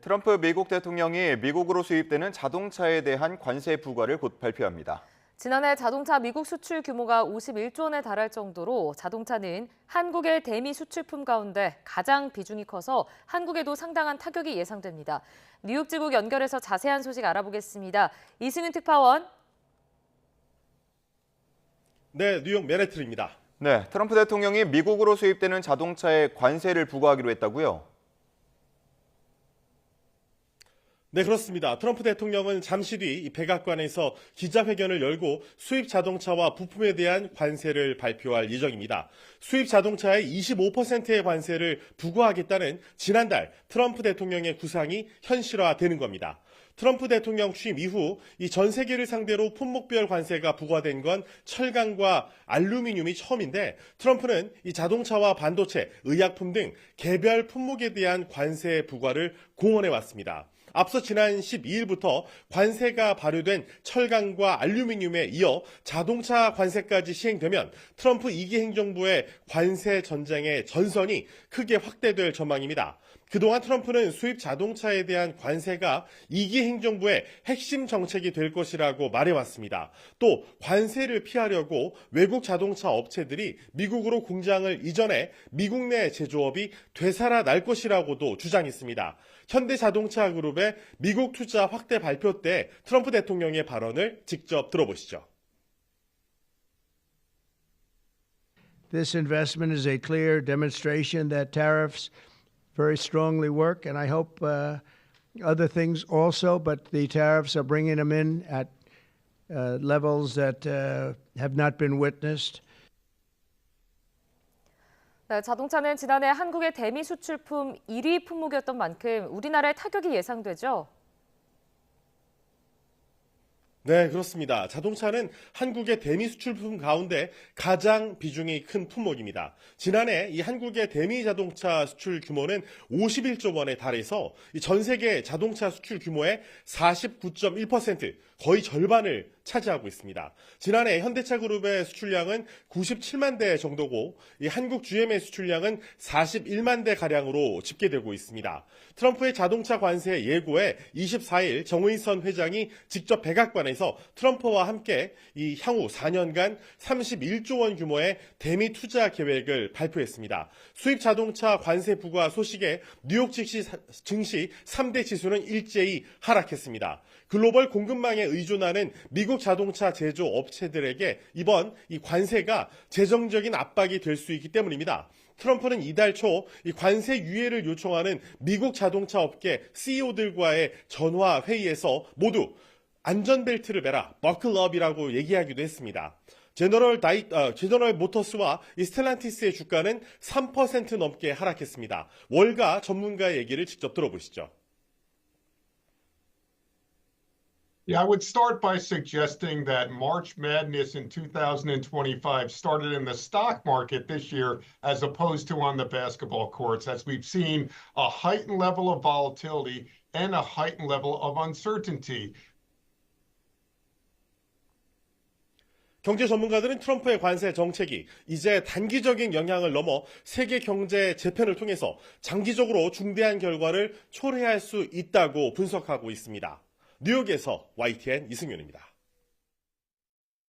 트럼프 미국 대통령이 미국으로 수입되는 자동차에 대한 관세 부과를 곧 발표합니다. 지난해 자동차 미국 수출 규모가 51조 원에 달할 정도로 자동차는 한국의 대미 수출품 가운데 가장 비중이 커서 한국에도 상당한 타격이 예상됩니다. 뉴욕 지국 연결해서 자세한 소식 알아보겠습니다. 이승윤 특파원. 네, 뉴욕 맨해튼입니다. 네, 트럼프 대통령이 미국으로 수입되는 자동차에 관세를 부과하기로 했다고요? 네, 그렇습니다. 트럼프 대통령은 잠시 뒤 백악관에서 기자회견을 열고 수입 자동차와 부품에 대한 관세를 발표할 예정입니다. 수입 자동차의 25%의 관세를 부과하겠다는 지난달 트럼프 대통령의 구상이 현실화되는 겁니다. 트럼프 대통령 취임 이후 이 전 세계를 상대로 품목별 관세가 부과된 건 철강과 알루미늄이 처음인데, 트럼프는 이 자동차와 반도체, 의약품 등 개별 품목에 대한 관세 부과를 공언해 왔습니다. 앞서 지난 12일부터 관세가 발효된 철강과 알루미늄에 이어 자동차 관세까지 시행되면 트럼프 2기 행정부의 관세 전쟁의 전선이 크게 확대될 전망입니다. 그동안 트럼프는 수입 자동차에 대한 관세가 2기 행정부의 핵심 정책이 될 것이라고 말해왔습니다. 또 관세를 피하려고 외국 자동차 업체들이 미국으로 공장을 이전해 미국 내 제조업이 되살아날 것이라고도 주장했습니다. 현대자동차 그룹의 미국 투자 확대 발표 때 트럼프 대통령의 발언을 직접 들어보시죠. This investment is a clear demonstration that tariffs very strongly work, and I hope other things also, but the tariffs are bringing them in at levels that have not been witnessed. 네, 자동차는 지난해 한국의 대미 수출품 1위 품목이었던 만큼 우리나라에 타격이 예상되죠? 네, 그렇습니다. 자동차는 한국의 대미 수출품 가운데 가장 비중이 큰 품목입니다. 지난해 이 한국의 대미 자동차 수출 규모는 51조 원에 달해서 전 세계 자동차 수출 규모의 49.1%, 거의 절반을 차지하고 있습니다. 지난해 현대차 그룹의 수출량은 97만 대 정도고 이 한국 GM의 수출량은 41만 대 가량으로 집계되고 있습니다. 트럼프의 자동차 관세 예고에 24일 정의선 회장이 직접 백악관에서 트럼프와 함께 이 향후 4년간 31조 원 규모의 대미 투자 계획을 발표했습니다. 수입 자동차 관세 부과 소식에 뉴욕 증시 3대 지수는 일제히 하락했습니다. 글로벌 공급망에 의존하는 미국 자동차 제조 업체들에게 이번 이 관세가 재정적인 압박이 될 수 있기 때문입니다. 트럼프는 이달 초 이 관세 유예를 요청하는 미국 자동차 업계 CEO들과의 전화 회의에서 모두 안전벨트를 매라, 버클업이라고 얘기하기도 했습니다. 제너럴 모터스와 이 스텔란티스의 주가는 3% 넘게 하락했습니다. 월가 전문가의 얘기를 직접 들어보시죠. Yeah, I would start by suggesting that March Madness in 2025 started in the stock market this year as opposed to on the basketball courts, as we've seen a heightened level of volatility and a heightened level of uncertainty. 경제 전문가들은 트럼프의 관세 정책이 이제 단기적인 영향을 넘어 세계 경제 재편을 통해서 장기적으로 중대한 결과를 초래할 수 있다고 분석하고 있습니다. 뉴욕에서 YTN 이승윤입니다.